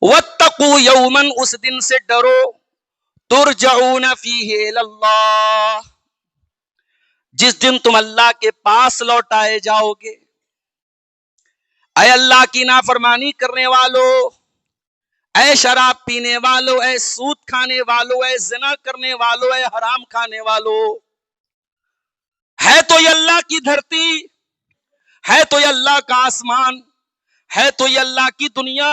واتقوا یومن، اس دن سے ڈرو، ترجعون فیہ اللہ، جس دن تم اللہ کے پاس لوٹائے جاؤ گے۔ اے اللہ کی نافرمانی کرنے والو، اے شراب پینے والو، اے سود کھانے والو، اے زنا کرنے والو، اے حرام کھانے والو، ہے تو یہ اللہ کی دھرتی، ہے تو یہ اللہ کا آسمان، ہے تو یہ اللہ کی دنیا،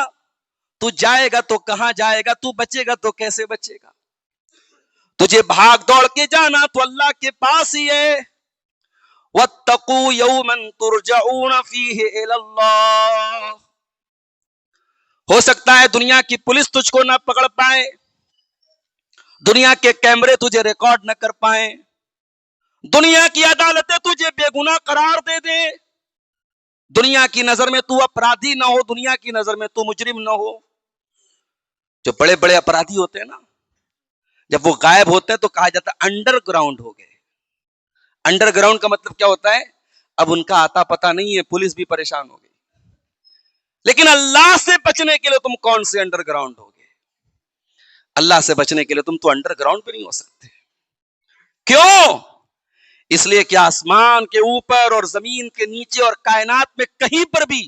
تو جائے گا تو کہاں جائے گا؟ تو بچے گا تو کیسے بچے گا؟ تجھے بھاگ دوڑ کے جانا تو اللہ کے پاس ہی ہے۔ وَاتَّقُوا يَوْمًا تُرْجَعُونَ فِيهِ إِلَى اللَّهِ، ہو سکتا ہے دنیا کی پولیس تجھ کو نہ پکڑ پائے، دنیا کے کیمرے تجھے ریکارڈ نہ کر پائیں، دنیا کی عدالتیں تجھے بے گناہ قرار دے دیں، دنیا کی نظر میں تو اپرادھی نہ ہو، دنیا کی نظر میں تو مجرم نہ ہو۔ جو بڑے بڑے اپرادھی ہوتے ہیں نا، جب وہ غائب ہوتے ہیں تو کہا جاتا ہے انڈر گراؤنڈ ہو گئے۔ انڈر گراؤنڈ کا مطلب کیا ہوتا ہے؟ اب ان کا آتا پتا نہیں ہے، پولیس بھی پریشان ہو گئی۔ لیکن اللہ سے بچنے کے لیے تم کون سے انڈر گراؤنڈ ہو گے؟ اللہ سے بچنے کے لیے تم تو انڈر گراؤنڈ بھی نہیں ہو سکتے۔ کیوں؟ اس لیے کہ آسمان کے اوپر اور زمین کے نیچے اور کائنات میں کہیں پر بھی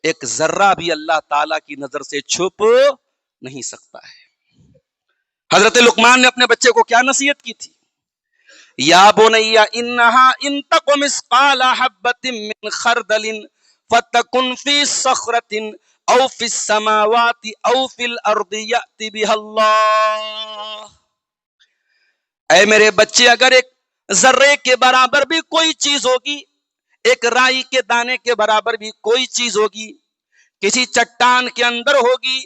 ایک ذرہ بھی اللہ تعالی کی نظر سے چھپ نہیں سکتا ہے۔ حضرت لقمان نے اپنے بچے کو کیا نصیحت کی تھی؟ یا بنی انہا ان تک مثقال حبۃ من خردل فتکن فی صخرۃ او فی السماوات او فی الارض یأتی بها اللہ۔ اے میرے بچے، اگر ایک ذرے کے برابر بھی کوئی چیز ہوگی، ایک رائی کے دانے کے برابر بھی کوئی چیز ہوگی، کسی چٹان کے اندر ہوگی،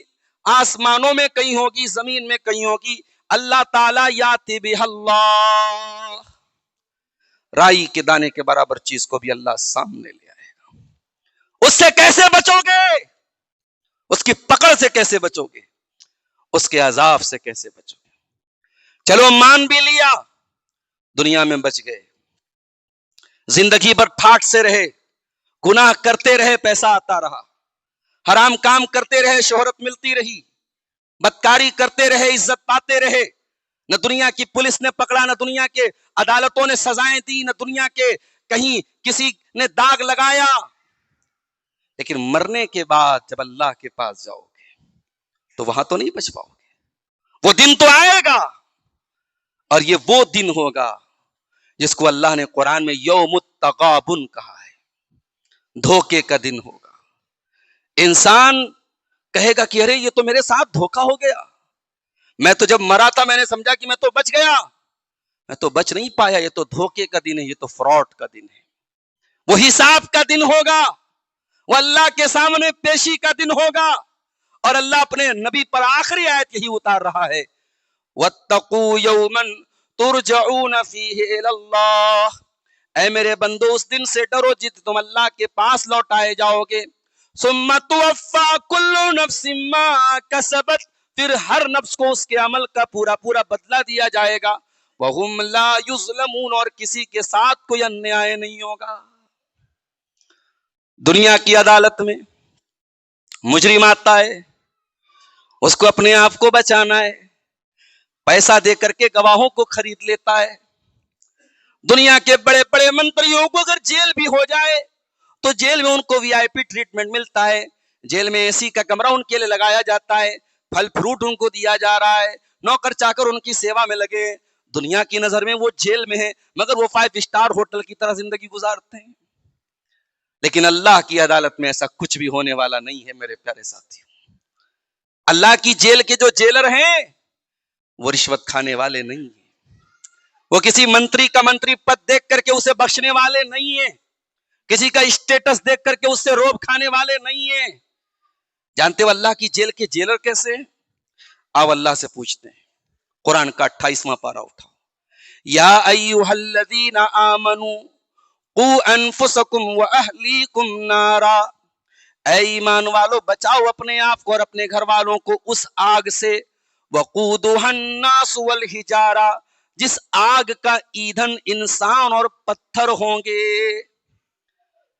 آسمانوں میں کہیں ہوگی، زمین میں کہیں ہوگی، اللہ تعالیٰ یاتی بہ اللہ، رائی کے دانے کے برابر چیز کو بھی اللہ سامنے لے آئے گا۔ اس سے کیسے بچو گے؟ اس کی پکڑ سے کیسے بچو گے؟ اس کے عذاب سے کیسے بچو گے؟ چلو مان بھی لیا، دنیا میں بچ گئے، زندگی بھر ٹھاٹ سے رہے، گناہ کرتے رہے، پیسہ آتا رہا، حرام کام کرتے رہے، شہرت ملتی رہی، بدکاری کرتے رہے، عزت پاتے رہے، نہ دنیا کی پولیس نے پکڑا، نہ دنیا کے عدالتوں نے سزائیں دی، نہ دنیا کے کہیں کسی نے داغ لگایا۔ لیکن مرنے کے بعد جب اللہ کے پاس جاؤ گے تو وہاں تو نہیں بچ پاؤ گے۔ وہ دن تو آئے گا، اور یہ وہ دن ہوگا جس کو اللہ نے قرآن میں یوم التغابن کہا ہے، دھوکے کا دن ہوگا۔ انسان کہے گا کہ ارے یہ تو میرے ساتھ دھوکا ہو گیا، میں تو جب مرا تھا میں نے سمجھا کہ میں تو بچ گیا، میں تو بچ نہیں پایا، یہ تو دھوکے کا دن ہے، یہ تو فراڈ کا دن ہے۔ وہ حساب کا دن ہوگا، وہ اللہ کے سامنے پیشی کا دن ہوگا، اور اللہ اپنے نبی پر آخری آیت یہی اتار رہا ہے، وَاتَّقُوا يَوْمًا تُرْجَعُونَ فِيهِ إِلَى اللَّهِ، اے میرے بندو اس دن سے ڈرو جس تم اللہ کے پاس لوٹائے جاؤ گے، ثُمَّ تُوَفَّى كُلُّ نَفْسٍ مَا كَسَبَتْ، پھر ہر نفس کو اس کے عمل کا پورا پورا بدلہ دیا جائے گا، وَهُمْ لَا يُظْلَمُونَ، اور کسی کے ساتھ کوئی انیائے نہیں ہوگا۔ دنیا کی عدالت میں مجرم آتا ہے، اس کو اپنے آپ کو بچانا ہے، پیسہ دے کر کے گواہوں کو خرید لیتا ہے۔ دنیا کے بڑے بڑے منتریوں کو اگر جیل بھی ہو جائے تو جیل میں ان کو وی آئی پی ٹریٹمنٹ ملتا ہے، جیل میں اے سی کا کمرہ ان کے لیے لگایا جاتا ہے، پھل فروٹ ان کو دیا جا رہا ہے، نوکر چاکر ان کی سیوا میں لگے۔ دنیا کی نظر میں وہ جیل میں ہے، مگر وہ 5 اسٹار ہوٹل کی طرح زندگی گزارتے ہیں۔ لیکن اللہ کی عدالت میں ایسا کچھ بھی ہونے والا نہیں ہے میرے پیارے ساتھی۔ اللہ کی جیل کے جو جیلر ہیں وہ رشوت کھانے والے نہیں ہیں، وہ کسی منتری کا منتری پد دیکھ کر کے اسے بخشنے والے نہیں ہیں، کسی کا اسٹیٹس دیکھ کر کے اس سے روب کھانے والے نہیں ہیں۔ جانتے ہو اللہ کی جیل کے جیلر کیسے ہیں؟ آؤ اللہ سے پوچھتے ہیں۔ قرآن کا 28واں پارہ اٹھاؤ۔ یا ایھا الذین آمنوا قوا انفسکم واہلیکم نارا، اے ایمان والو بچاؤ اپنے آپ کو اور اپنے گھر والوں کو اس آگ سے، وقودھا الناس والحجارہ، جس آگ کا ایندھن انسان اور پتھر ہوں گے۔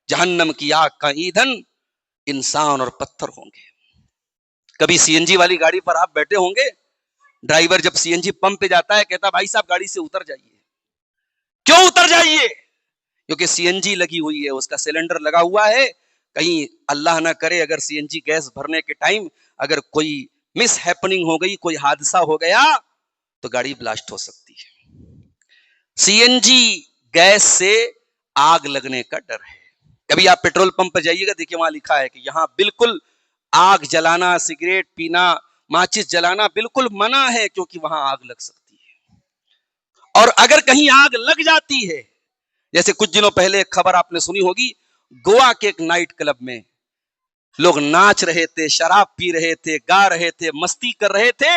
جہنم کی آگ کا ایندھن انسان اور پتھر ہوں گے۔ کبھی سی این جی والی گاڑی پر آپ بیٹھے ہوں گے, ڈرائیور جب سی این جی پمپ پہ جاتا ہے کہتا بھائی صاحب گاڑی سے اتر جائیے. کیوں اتر جائیے؟ کیونکہ سی این جی لگی ہوئی ہے, اس کا سلنڈر لگا ہوا ہے, کہیں اللہ نہ کرے اگر سی این جی گیس بھرنے کے ٹائم اگر کوئی مس ہیپننگ ہو گئی, کوئی حادثہ ہو گیا تو گاڑی بلاسٹ ہو سکتی ہے. سی این جی گیس سے آگ لگنے کا ڈر ہے. کبھی آپ پیٹرول پمپ پہ جائیے گا, دیکھیے وہاں لکھا ہے کہ یہاں بالکل آگ جلانا, سگریٹ پینا, ماچس جلانا بالکل منع ہے, کیونکہ وہاں آگ لگ سکتی ہے. اور اگر کہیں آگ لگ جاتی ہے, جیسے کچھ دنوں پہلے ایک خبر آپ نے سنی ہوگی, گوا کے ایک نائٹ کلب میں لوگ ناچ رہے تھے, شراب پی رہے تھے, گا رہے تھے, مستی کر رہے تھے,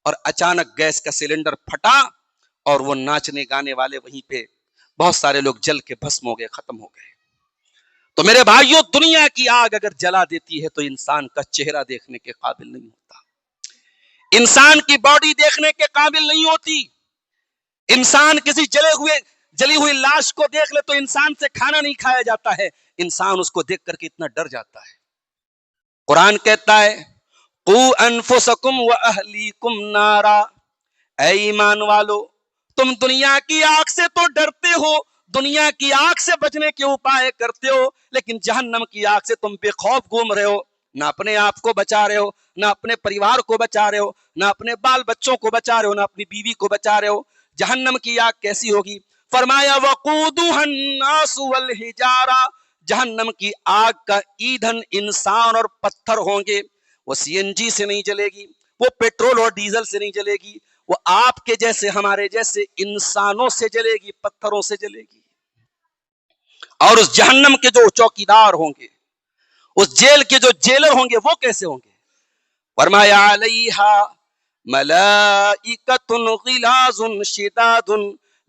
اور اچانک گیس کا سلنڈر پھٹا اور وہ ناچنے گانے والے وہیں پہ بہت سارے لوگ جل کے بھسم ہو گئے, ختم ہو گئے. تو میرے بھائیوں, دنیا کی آگ اگر جلا دیتی ہے تو انسان کا چہرہ دیکھنے کے قابل نہیں ہوتا, انسان کی باڈی دیکھنے کے قابل نہیں ہوتی. انسان کسی جلی ہوئی لاش کو دیکھ لے تو انسان سے کھانا نہیں کھایا جاتا ہے, انسان اس کو دیکھ کر کے اتنا ڈر جاتا ہے. قرآن کہتا ہے قو انفسکم واہلیکم نارا, اے ایمان والو تم دنیا کی آگ سے تو ڈرتے ہو, دنیا کی آگ سے بچنے کے اپائے کرتے ہو, لیکن جہنم کی آگ سے تم بے خوف گھوم رہے ہو, نہ اپنے آپ کو بچا رہے ہو, نہ اپنے پریوار کو بچا رہے ہو, نہ اپنے بال بچوں کو بچا رہے ہو, نہ اپنی بیوی کو بچا رہے ہو. جہنم کی آگ کیسی ہوگی؟ فرمایا وقودها الناس والحجارہ, جہنم کی آگ کا ایندھن انسان اور پتھر ہوں گے. وہ سی این جی سے نہیں جلے گی, وہ پیٹرول اور ڈیزل سے نہیں جلے گی, وہ آپ کے جیسے ہمارے جیسے انسانوں سے جلے گی, پتھروں سے جلے گی. اور اس جہنم کے جو چوکیدار ہوں گے, اس جیل کے جو جیلر ہوں گے, وہ کیسے ہوں گے؟ فرمایا علیہا ملائکۃ غلاظ شداد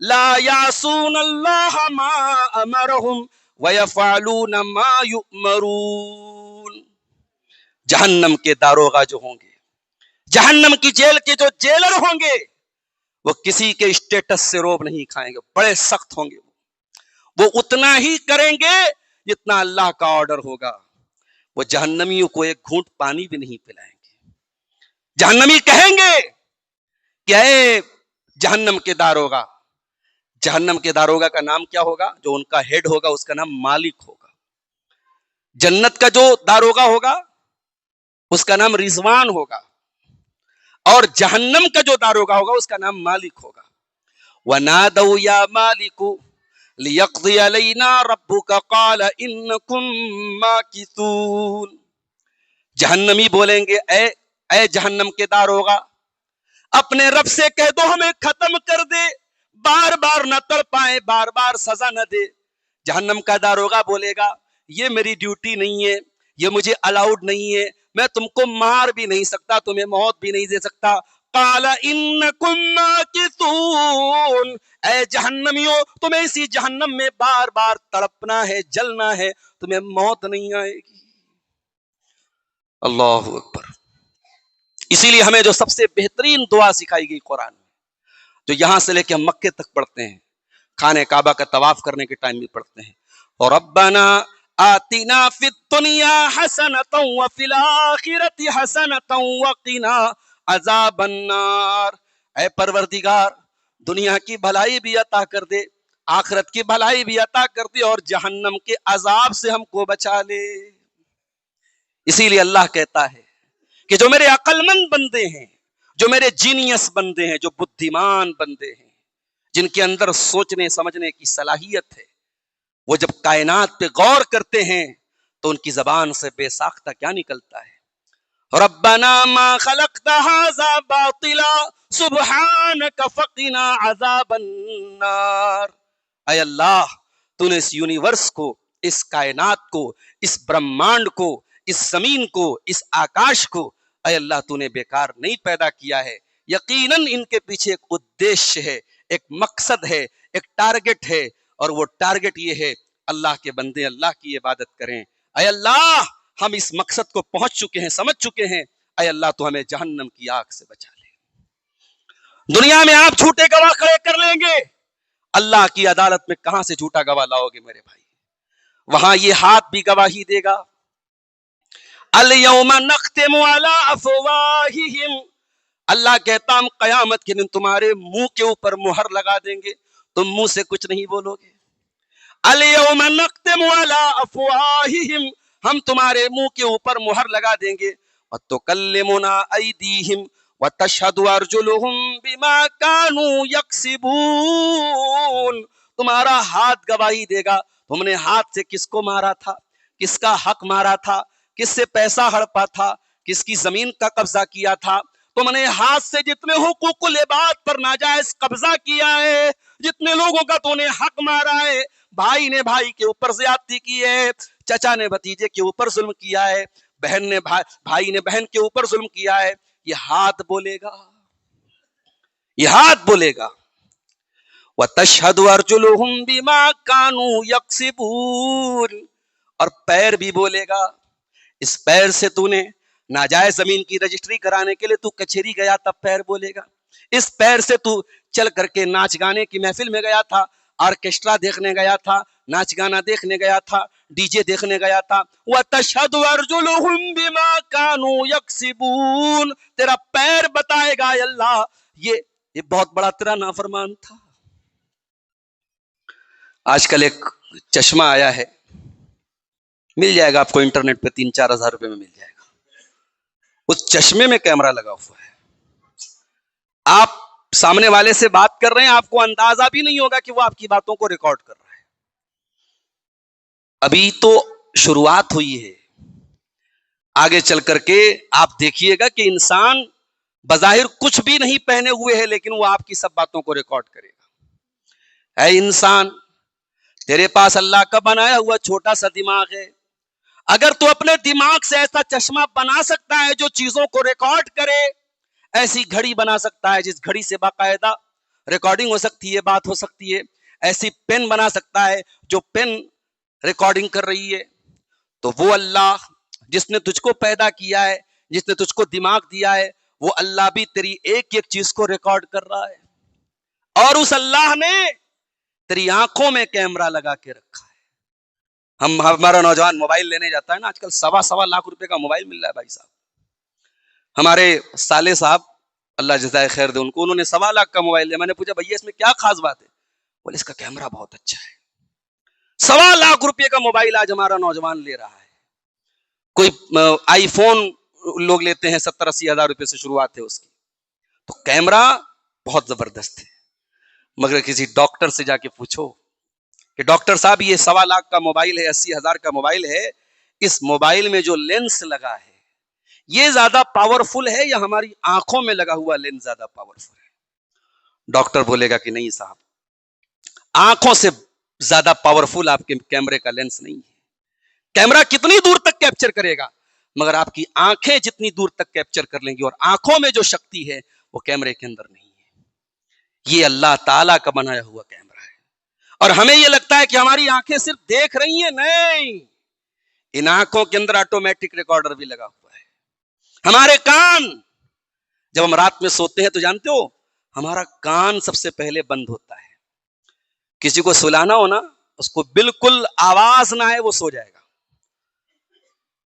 لا یعصون اللہ ما امرہم ویفعلون ما یؤمرون. جہنم کے داروغہ جو ہوں گے, جہنم کی جیل کے جو جیلر ہوں گے, وہ کسی کے اسٹیٹس سے روب نہیں کھائیں گے, بڑے سخت ہوں گے. وہ اتنا ہی کریں گے جتنا اللہ کا آرڈر ہوگا. وہ جہنمیوں کو ایک گھونٹ پانی بھی نہیں پلائیں گے. جہنمی کہیں گے کہ اے جہنم کے داروغہ, جہنم کے داروغہ کا نام کیا ہوگا؟ جو ان کا ہیڈ ہوگا اس کا نام مالک ہوگا. جنت کا جو داروغہ ہوگا اس کا نام رضوان ہوگا, اور جہنم کا جو داروغہ ہوگا اس کا نام مالک ہوگا. وَنَادَوْا يَا مَالِكُ لِيَقْضِيَ عَلَيْنَا رَبُّكَ قَالَ إِنَّكُمْ مَاكِثُونَ. جہنمی بولیں گے اے جہنم کے داروغہ, اپنے رب سے کہہ دو ہمیں ختم کر دے, بار بار نہ تڑ پائے, بار بار سزا نہ دے. جہنم کا داروغہ بولے گا یہ میری ڈیوٹی نہیں ہے, یہ مجھے الاؤڈ نہیں ہے, میں تم کو مار بھی نہیں سکتا, تمہیں موت بھی نہیں دے سکتا. قال انکم ماکثون, اے جہنمیوں تمہیں اسی جہنم میں بار بار تڑپنا ہے, جلنا ہے, تمہیں موت نہیں آئے گی. اللہ اکبر. اسی لیے ہمیں جو سب سے بہترین دعا سکھائی گئی قرآن میں, جو یہاں سے لے کے مکے تک پڑھتے ہیں, خانہ کعبہ کا طواف کرنے کے ٹائم بھی پڑھتے ہیں, اور ربنا آتنا فی الدنیا حسنۃ وفی الآخرۃ حسنۃ وقنا عذاب النار. اے پروردگار دنیا کی بھلائی بھی عطا کر دے, آخرت کی بھلائی بھی عطا کر دے, اور جہنم کے عذاب سے ہم کو بچا لے. اسی لیے اللہ کہتا ہے کہ جو میرے عقل مند بندے ہیں, جو میرے جینیس بندے ہیں, جو بدھیمان بندے ہیں, جن کے اندر سوچنے سمجھنے کی صلاحیت ہے, وہ جب کائنات پہ غور کرتے ہیں تو ان کی زبان سے بے ساختہ کیا نکلتا ہے؟ ربنا ما خلقت هذا باطلا سبحانك فقنا عذاب النار. اے اللہ تو نے اس یونیورس کو, اس کائنات کو, اس برہمانڈ کو, اس زمین کو, اس آکاش کو, اے اللہ تو نے بیکار نہیں پیدا کیا ہے. یقیناً ان کے پیچھے ایک ادیش ہے, ایک مقصد ہے, ایک ٹارگٹ ہے, اور وہ ٹارگٹ یہ ہے اللہ کے بندے اللہ کی عبادت کریں. اے اللہ ہم اس مقصد کو پہنچ چکے ہیں, سمجھ چکے ہیں, اے اللہ تو ہمیں جہنم کی آگ سے بچا لے. دنیا میں آپ جھوٹے گواہ کھڑے کر لیں گے, اللہ کی عدالت میں کہاں سے جھوٹا گواہ لاؤ گے میرے بھائی؟ وہاں یہ ہاتھ بھی گواہی دے گا, الیوم نختم علی افواہہم، اللہ کہتا ہم قیامت کے دن تمہارے منہ کے اوپر مہر لگا دیں گے، تم منہ سے کچھ نہیں بولو گے۔ الیوم نختم علی افواہہم، ہم تمہارے منہ کے اوپر مہر لگا دیں گے، وتکلمنا ایدیہم وتشہد ارجلہم بما کانوا یکسبون، تمہارا ہاتھ گواہی دے گا تم نے ہاتھ سے کس کو مارا تھا، کس کا حق مارا تھا، کس سے پیسہ ہڑپا تھا، کس کی زمین کا قبضہ کیا تھا، تم نے ہاتھ سے جتنے حقوق العباد پر ناجائز قبضہ کیا ہے، جتنے لوگوں کا تو نے حق مارا ہے، بھائی نے بھائی کے اوپر زیادتی کی ہے، چچا نے بھتیجے کے اوپر ظلم کیا ہے، بہن نے بھائی نے بہن کے اوپر ظلم کیا ہے، یہ ہاتھ بولے گا، یہ ہاتھ بولے گا۔ وَتَشْهَدُ أَرْجُلُهُمْ بِمَا كَانُوا يَكْسِبُونَ، اور پیر بھی بولے گا، اس پیر سے تو نے ناجائز زمین کی رجسٹری کرانے کے لیے تو کچہری گیا تب پیر بولے گا، اس پیر سے تو چل کر کے ناچ گانے کی محفل میں گیا تھا، آرکیسٹرا دیکھنے گیا تھا، ناچ گانا دیکھنے گیا تھا، ڈی جے دیکھنے گیا تھا۔ وَتَشْهَدُ أَرْجُلُهُمْ بِمَا كَانُوا يَكْسِبُونَ، تیرا پیر بتائے گا اے اللہ یہ بہت بڑا تیرا نافرمان تھا۔ آج کل ایک چشمہ آیا ہے، مل جائے گا آپ کو انٹرنیٹ پہ، 3-4 ہزار روپے میں مل جائے گا، اس چشمے میں کیمرہ لگا ہوا ہے، آپ سامنے والے سے بات کر رہے ہیں، آپ کو اندازہ بھی نہیں ہوگا کہ وہ آپ کی باتوں کو ریکارڈ کر رہا ہے۔ ابھی تو شروعات ہوئی ہے، آگے چل کر کے آپ دیکھیے گا کہ انسان بظاہر کچھ بھی نہیں پہنے ہوئے ہے لیکن وہ آپ کی سب باتوں کو ریکارڈ کرے گا۔ اے انسان، تیرے پاس اللہ کا بنایا ہوا چھوٹا سا دماغ ہے، اگر تو اپنے دماغ سے ایسا چشمہ بنا سکتا ہے جو چیزوں کو ریکارڈ کرے، ایسی گھڑی بنا سکتا ہے جس گھڑی سے باقاعدہ ریکارڈنگ ہو سکتی ہے، بات ہو سکتی ہے، ایسی پین بنا سکتا ہے جو پین ریکارڈنگ کر رہی ہے، تو وہ اللہ جس نے تجھ کو پیدا کیا ہے، جس نے تجھ کو دماغ دیا ہے، وہ اللہ بھی تیری ایک ایک چیز کو ریکارڈ کر رہا ہے، اور اس اللہ نے تیری آنکھوں میں کیمرہ لگا کے رکھا ہے۔ ہمارا نوجوان موبائل لینے جاتا ہے نا، آج کل 1.25 لاکھ روپے کا موبائل مل رہا ہے بھائی صاحب۔ ہمارے سالے صاحب اللہ جزائے خیر دے ان کو، انہوں نے 1.25 لاکھ کا موبائل لیا، میں نے پوچھا بھیا اس میں کیا خاص بات ہے؟ بولے اس کا کیمرہ بہت اچھا ہے۔ 1.25 لاکھ روپے کا موبائل آج ہمارا نوجوان لے رہا ہے، کوئی آئی فون لوگ لیتے ہیں 70-80 ہزار روپے سے شروعات ہے اس کی، تو کیمرہ بہت زبردست ہے۔ مگر کسی ڈاکٹر سے جا کے پوچھو کہ ڈاکٹر صاحب یہ 1.25 لاکھ کا موبائل ہے، 80 ہزار کا موبائل ہے، اس موبائل میں جو لینس لگا ہے یہ زیادہ پاورفل ہے یا ہماری آنکھوں میں لگا ہوا لینس زیادہ پاورفل ہے؟ ڈاکٹر بولے گا کہ نہیں صاحب، آنکھوں سے زیادہ پاورفل آپ کے کیمرے کا لینس نہیں ہے۔ کیمرہ کتنی دور تک کیپچر کرے گا، مگر آپ کی آنکھیں جتنی دور تک کیپچر کر لیں گی، اور آنکھوں میں جو شکتی ہے وہ کیمرے کے اندر نہیں ہے۔ یہ اللہ تعالیٰ کا بنایا ہوا کیمرہ ہے، اور ہمیں یہ لگتا ہے کہ ہماری آنکھیں صرف دیکھ رہی ہیں، نہیں، ان آنکھوں کے اندر آٹومیٹک ریکارڈر بھی لگا ہوا ہے۔ ہمارے کان، جب ہم رات میں سوتے ہیں تو جانتے ہو ہمارا کان سب سے پہلے بند ہوتا ہے، کسی کو سلانا ہو نا، اس کو بالکل آواز نہ آئے وہ سو جائے گا،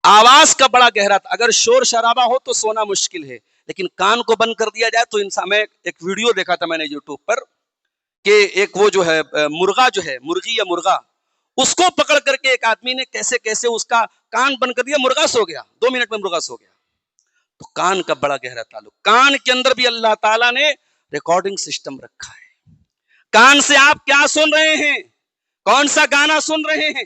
آواز کا بڑا گہرا تھا، اگر شور شرابہ ہو تو سونا مشکل ہے، لیکن کان کو بند کر دیا جائے تو انسان، میں ایک ویڈیو دیکھا تھا میں نے یوٹیوب پر کہ ایک وہ جو ہے مرغا جو ہے، مرغی یا مرغا، اس کو پکڑ کر کے ایک آدمی نے کیسے کیسے اس کا کان بند کر دیا، مرغا سو گیا، 2 منٹ میں مرغا سو گیا۔ تو کان کا بڑا گہرا تعلق، کان کے اندر بھی اللہ تعالیٰ نے ریکارڈنگ سسٹم رکھا ہے۔ کان سے آپ کیا سن رہے ہیں، کون سا گانا سن رہے ہیں،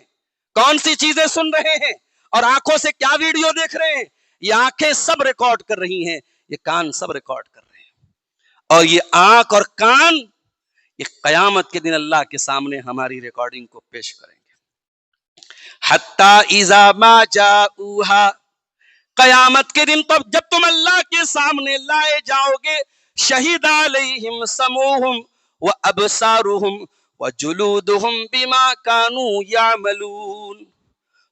کون سی چیزیں سن رہے ہیں، اور آنکھوں سے کیا ویڈیو دیکھ رہے ہیں، یہ آنکھیں سب ریکارڈ کر رہی ہیں، یہ کان سب ریکارڈ کر رہے ہیں، اور یہ آنکھ اور کان یہ قیامت کے دن اللہ کے سامنے ہماری ریکارڈنگ کو پیش کریں گے۔ حتی اذا ما جاؤہا، قیامت کے دن تب جب تم اللہ کے سامنے لائے جاؤ گے، شہید علیہم سمعہم وابصارہم وجلودہم بما کانوا یعملون،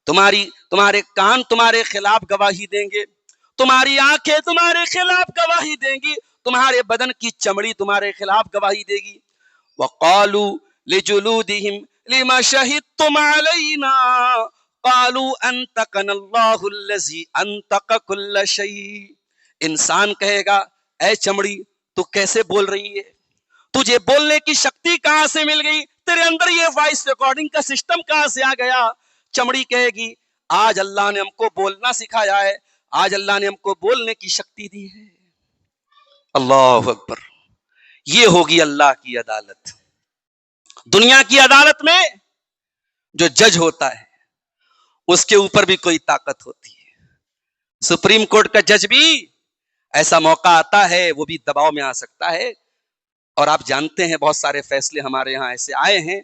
تمہارے کان تمہارے خلاف گواہی دیں گے، تمہاری آنکھیں تمہارے خلاف گواہی دیں گی، تمہارے بدن کی چمڑی تمہارے خلاف گواہی دے گی۔ وقالوا لجلودہم لما شہدتم علینا قالوا انطقنا اللہ الذی انطق کل شیء. انسان کہے گا اے چمڑی تو کیسے بول رہی ہے؟ تجھے بولنے کی شکتی کہاں سے مل گئی؟ تیرے اندر یہ وائس ریکارڈنگ کا سسٹم کہاں سے آ گیا؟ چمڑی کہے گی آج اللہ نے ہم کو بولنا سکھایا ہے، آج اللہ نے ہم کو بولنے کی شکتی دی ہے. اللہ اکبر. یہ ہوگی اللہ کی عدالت. دنیا کی عدالت میں جو جج ہوتا ہے اس کے اوپر بھی کوئی طاقت ہوتی ہے. سپریم کورٹ کا جج بھی ایسا موقع آتا ہے وہ بھی دباؤ میں آ سکتا ہے. اور آپ جانتے ہیں بہت سارے فیصلے ہمارے یہاں ایسے آئے ہیں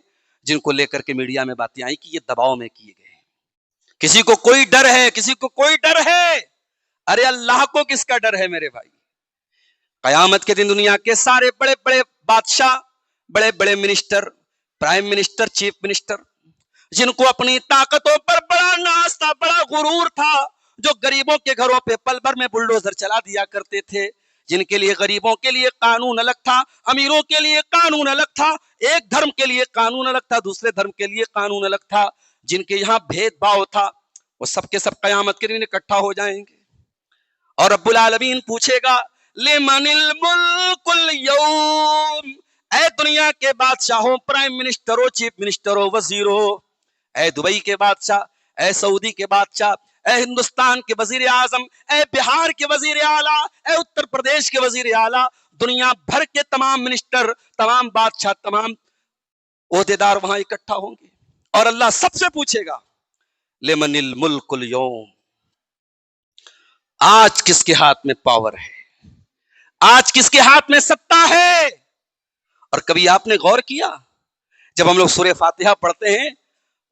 جن کو لے کر کے میڈیا میں باتیں آئی کہ یہ دباؤ میں کیے گئے ہیں. کسی کو کوئی ڈر ہے، کسی کو کوئی ڈر ہے. ارے اللہ کو کس کا ڈر ہے میرے بھائی؟ قیامت کے دن دنیا کے سارے بڑے بڑے بادشاہ، بڑے بڑے minister, prime minister, chief minister, جن کو اپنی طاقتوں پر بڑا ناز تھا، بڑا غرور تھا، جو غریبوں کے گھروں پہ پل بھر میں بلڈوزر چلا دیا کرتے تھے، جن کے لیے غریبوں کے لیے قانون الگ تھا، امیروں کے لیے قانون الگ تھا، ایک دھرم کے لیے قانون الگ تھا، دوسرے دھرم کے لیے قانون الگ تھا، جن کے یہاں بھید بھاؤ تھا، وہ سب کے سب قیامت کے دن اکٹھا ہو جائیں گے. اور رب العالمین پوچھے گا لمن الملک اليوم، اے دنیا کے بادشاہوں، پرائم منسٹروں، چیف منسٹروں، وزیروں، اے دبئی کے بادشاہ، اے سعودی کے بادشاہ، اے ہندوستان کے وزیر اعظم، اے بہار کے وزیر اعلیٰ، اے اتر پردیش کے وزیر اعلیٰ، دنیا بھر کے تمام منسٹر، تمام بادشاہ، تمام عہدیدار وہاں اکٹھا ہوں گے. اور اللہ سب سے پوچھے گا لمن الملک اليوم، آج کس کے ہاتھ میں پاور ہے، آج کس کے ہاتھ میں ستا ہے؟ اور کبھی آپ نے غور کیا جب ہم لوگ سورہ فاتحہ پڑھتے ہیں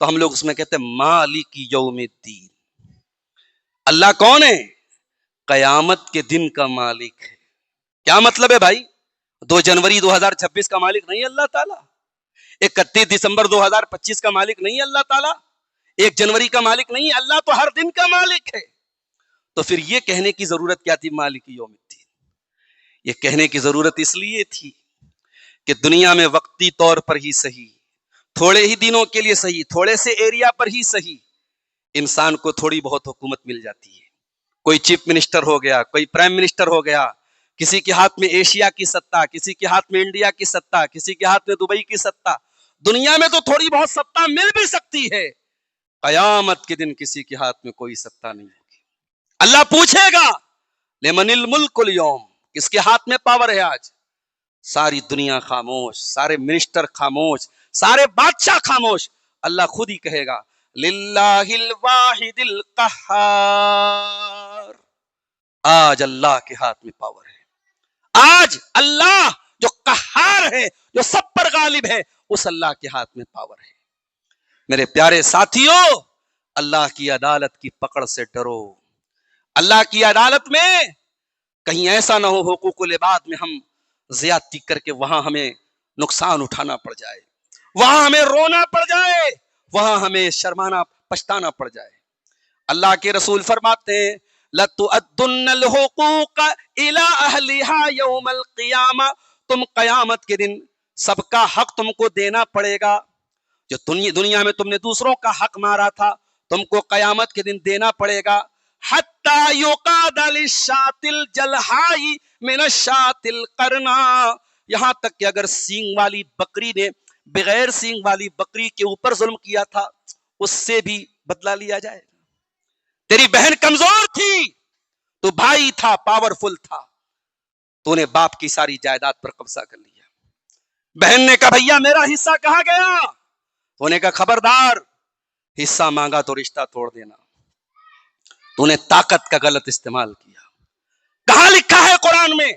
تو ہم لوگ اس میں کہتے ہیں مالک یوم الدین. اللہ کون ہے؟ قیامت کے دن کا مالک ہے. کیا مطلب ہے بھائی؟ 2 جنوری 2026 کا مالک نہیں اللہ تعالیٰ، 31 دسمبر 2025 کا مالک نہیں اللہ تعالیٰ، 1 جنوری کا مالک نہیں، اللہ تو ہر دن کا مالک ہے. تو پھر یہ کہنے کی ضرورت کیا تھی مالک یوم الدین؟ یہ کہنے کی ضرورت اس لیے تھی کہ دنیا میں وقتی طور پر ہی صحیح، تھوڑے ہی دنوں کے لیے صحیح، تھوڑے سے ایریا پر ہی صحیح، انسان کو تھوڑی بہت حکومت مل جاتی ہے. کوئی چیف منسٹر ہو گیا، کوئی پرائم منسٹر ہو گیا، کسی کے ہاتھ میں ایشیا کی سطح، کسی کے ہاتھ میں انڈیا کی سطح، کسی کے ہاتھ میں دبئی کی سطح. دنیا میں تو تھوڑی بہت سطح مل بھی سکتی ہے، قیامت کے دن کسی کے ہاتھ میں کوئی سطح نہیں ہوگی. اللہ پوچھے گا لمن الملک اليوم، کس کے ہاتھ میں پاور ہے آج؟ ساری دنیا خاموش، سارے منسٹر خاموش، سارے بادشاہ خاموش. اللہ خود ہی کہے گا للہ الواحد القہار، آج اللہ کے ہاتھ میں پاور ہے. آج اللہ جو قہار ہے، جو سب پر غالب ہے، اس اللہ کے ہاتھ میں پاور ہے. میرے پیارے ساتھیوں، اللہ کی عدالت کی پکڑ سے ڈرو. اللہ کی عدالت میں کہیں ایسا نہ ہو حقوق العباد میں ہم زیادتی کر کے وہاں ہمیں نقصان اٹھانا پڑ جائے، وہاں ہمیں رونا پڑ جائے، وہاں ہمیں شرمانا پچھتانا پڑ جائے. اللہ کے رسول فرماتے ہیں لَتُؤَدُّنَّ الْحُقُوقَ إِلَىٰ أَهْلِهَا يَوْمَ الْقِيَامَةِ، تم قیامت کے دن سب کا حق تم کو دینا پڑے گا. جو دنیا میں تم نے دوسروں کا حق مارا تھا تم کو قیامت کے دن دینا پڑے گا. حَتَّى يُقَادَ لِلشَّاةِ الْجَلْحَاءِ مِنَ الشَّاةِ الْقَرْنَاءِ، یہاں تک کہ اگر سینگ والی بکری نے بغیر سینگ والی بکری کے اوپر ظلم کیا تھا اس سے بھی بدلہ لیا جائے. تیری بہن کمزور تھی، تو بھائی تھا، پاورفل تھا، تو نے باپ کی ساری جائیداد پر قبضہ کر لیا. بہن نے کہا بھیا میرا حصہ کہاں گیا؟ تو نے کہا خبردار، حصہ مانگا تو رشتہ توڑ دینا. تو نے طاقت کا غلط استعمال کیا. کہاں لکھا ہے قرآن میں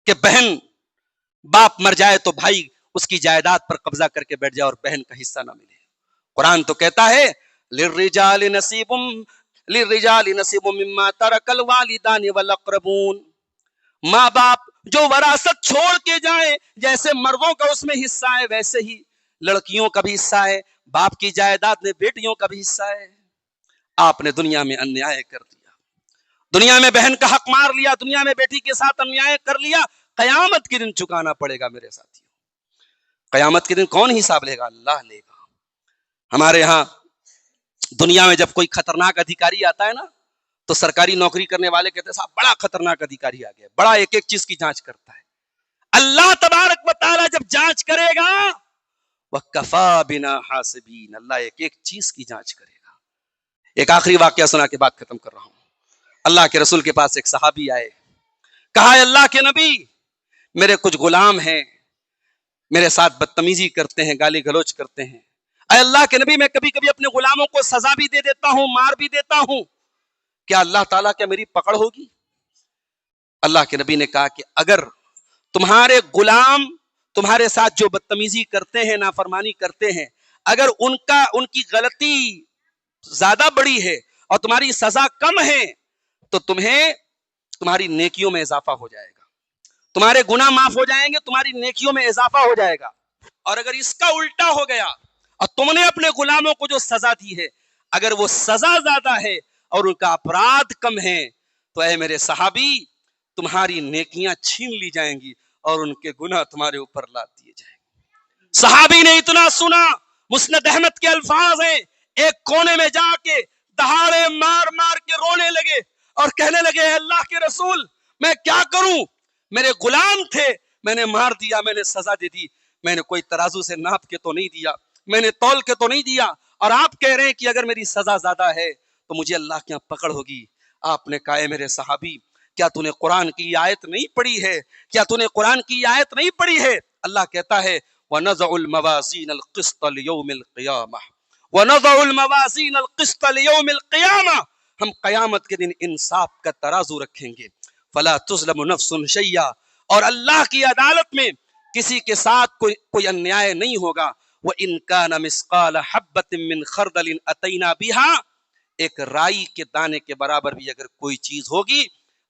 کہ بہن باپ مر جائے تو بھائی اس کی جائیداد پر قبضہ کر کے بیٹھ جائے اور بہن کا حصہ نہ ملے؟ قرآن تو کہتا ہے للرجال نصیب مما ترک الوالدان والاقربون، ماں باپ جو وراثت چھوڑ کے جائیں، جیسے مردوں کا اس میں حصہ ہے ویسے ہی لڑکیوں کا بھی حصہ ہے، باپ کی جائیداد میں بیٹیوں کا بھی حصہ ہے. آپ نے دنیا میں انیائے کر دیا، دنیا میں بہن کا حق مار لیا، دنیا میں بیٹی کے ساتھ انیائے کر لیا. قیامت کے دن چکانا پڑے گا میرے ساتھیوں. قیامت کے دن کون حساب لے گا؟ اللہ لے گا. ہمارے ہاں دنیا میں جب کوئی خطرناک ادھیکاری آتا ہے نا تو سرکاری نوکری کرنے والے کہتے ہیں صاحب بڑا خطرناک ادھیکاری آ گیا، بڑا ایک ایک چیز کی جانچ کرتا ہے۔ اللہ تبارک و تعالی جب جانچ کرے گا وَكَفَى بِنَا حَاسِبِينَ، اللہ ایک ایک چیز کی جانچ کرے گا۔ ایک آخری واقعہ سنا کے بعد ختم کر رہا ہوں۔ اللہ کے رسول کے پاس ایک صحابی آئے، کہا اے اللہ کے نبی میرے کچھ غلام ہیں، میرے ساتھ بدتمیزی کرتے ہیں، گالی گلوچ کرتے ہیں، اے اللہ کے نبی میں کبھی کبھی اپنے غلاموں کو سزا بھی دے دیتا ہوں، مار بھی دیتا ہوں، کیا اللہ تعالیٰ کیا میری پکڑ ہوگی؟ اللہ کے نبی نے کہا کہ اگر تمہارے غلام تمہارے ساتھ جو بدتمیزی کرتے ہیں، نافرمانی کرتے ہیں، اگر ان کی غلطی زیادہ بڑی ہے اور تمہاری سزا کم ہے تو تمہاری نیکیوں میں اضافہ ہو جائے گا، تمہارے گناہ معاف ہو جائیں گے، تمہاری نیکیوں میں اضافہ ہو جائے گا۔ اور اگر اس کا الٹا ہو گیا اور تم نے اپنے غلاموں کو جو سزا دی ہے اگر وہ سزا زیادہ ہے اور ان کا اپرادھ کم ہے تو اے میرے صحابی تمہاری نیکیاں چھین لی جائیں گی اور ان کے گناہ تمہارے اوپر لاد دیے جائیں گے۔ صحابی نے اتنا سنا، مسند احمد کے الفاظ ہیں، ایک کونے میں جا کے دہاڑے مار مار کے رونے لگے اور کہنے لگے اے اللہ کے رسول میں کیا کروں، میرے غلام تھے، میں نے مار دیا، میں نے سزا دے دی، میں نے کوئی ترازو سے ناپ کے تو نہیں دیا، میں نے تول کے تو نہیں دیا، اور آپ کہہ رہے ہیں کہ اگر میری سزا زیادہ ہے تو مجھے اللہ کے یہاں پکڑ ہوگی۔ آپ نے کہا میرے صحابی کیا تو نے قرآن کی آیت نہیں پڑھی ہے؟ کیا تو نے قرآن کی آیت نہیں پڑھی ہے؟ اللہ کہتا ہے وَنَضَعُ الْمَوَازِينَ الْقِسْطَ لِيَوْمِ الْقِيَامَةِ وَنَضَعُ الْمَوَازِينَ الْقِسْطَ لِيَوْمِ الْقِيَامَةِ، ہم قیامت کے دن انصاف کا ترازو رکھیں گے، فَلَا تُظْلَمُ نَفْسٌ شَيْئًا، اور اللہ کی عدالت میں کسی کے ساتھ کوئی انیائے نہیں ہوگا۔ وَإِن كَانَ مِثْقَالَ حَبَّةٍ مِّنْ خَرْدَلٍ أَتَيْنَا بِهَا، ایک رائی کے دانے کے برابر بھی اگر کوئی چیز ہوگی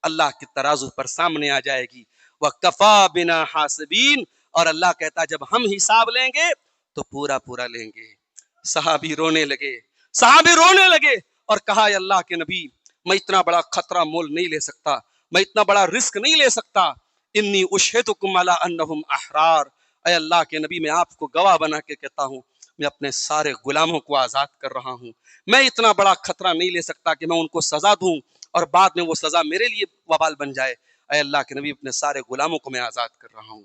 اللہ کے ترازو پر سامنے آ جائے گی۔ وَكَفَى بِنَا حَاسِبِينَ، اور اللہ کہتا ہے جب ہم حساب لیں گے تو پورا پورا لیں گے۔ صحابی رونے لگے اور کہا اے اللہ کے نبی میں اتنا بڑا خطرہ مول نہیں لے سکتا، میں اتنا بڑا رسک نہیں لے سکتا، انی اشہدکم علی انہم احرار، اے اللہ کے نبی میں آپ کو گواہ بنا کے کہتا ہوں میں اپنے سارے غلاموں کو آزاد کر رہا ہوں، میں اتنا بڑا خطرہ نہیں لے سکتا کہ میں ان کو سزا دوں اور بعد میں وہ سزا میرے لیے وبال بن جائے۔ اے اللہ کے نبی اپنے سارے غلاموں کو میں آزاد کر رہا ہوں۔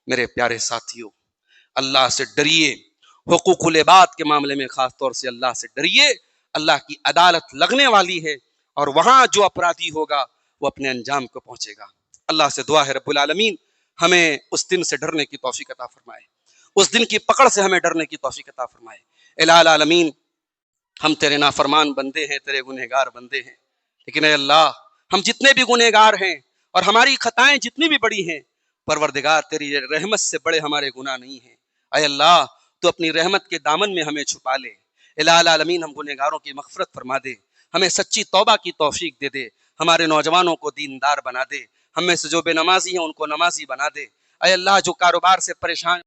میرے پیارے ساتھیوں، اللہ سے ڈریے، حقوق العباد کے معاملے میں خاص طور سے اللہ سے ڈریے، اللہ کی عدالت لگنے والی ہے اور وہاں جو اپرادھی ہوگا وہ اپنے انجام کو پہنچے گا۔ اللہ سے دعا ہے رب العالمین ہمیں اس دن سے ڈرنے کی توفیق عطا فرمائے، اس دن کی پکڑ سے ہمیں ڈرنے کی توفیق عطا فرمائے۔ الہ العالمین ہم تیرے نافرمان بندے ہیں، تیرے گنہگار بندے ہیں، لیکن اے اللہ ہم جتنے بھی گنہگار ہیں اور ہماری خطائیں جتنی بھی بڑی ہیں، پروردگار تیری رحمت سے بڑے ہمارے گناہ نہیں ہیں۔ اے اللہ تو اپنی رحمت کے دامن میں ہمیں چھپا لے۔ الہ العالمین ہم گنہگاروں کی مغفرت فرما دے، ہمیں سچی توبہ کی توفیق دے دے، ہمارے نوجوانوں کو دیندار بنا دے، ہم میں سے جو بے نمازی ہیں ان کو نمازی بنا دے۔ اے اللہ جو کاروبار سے پریشان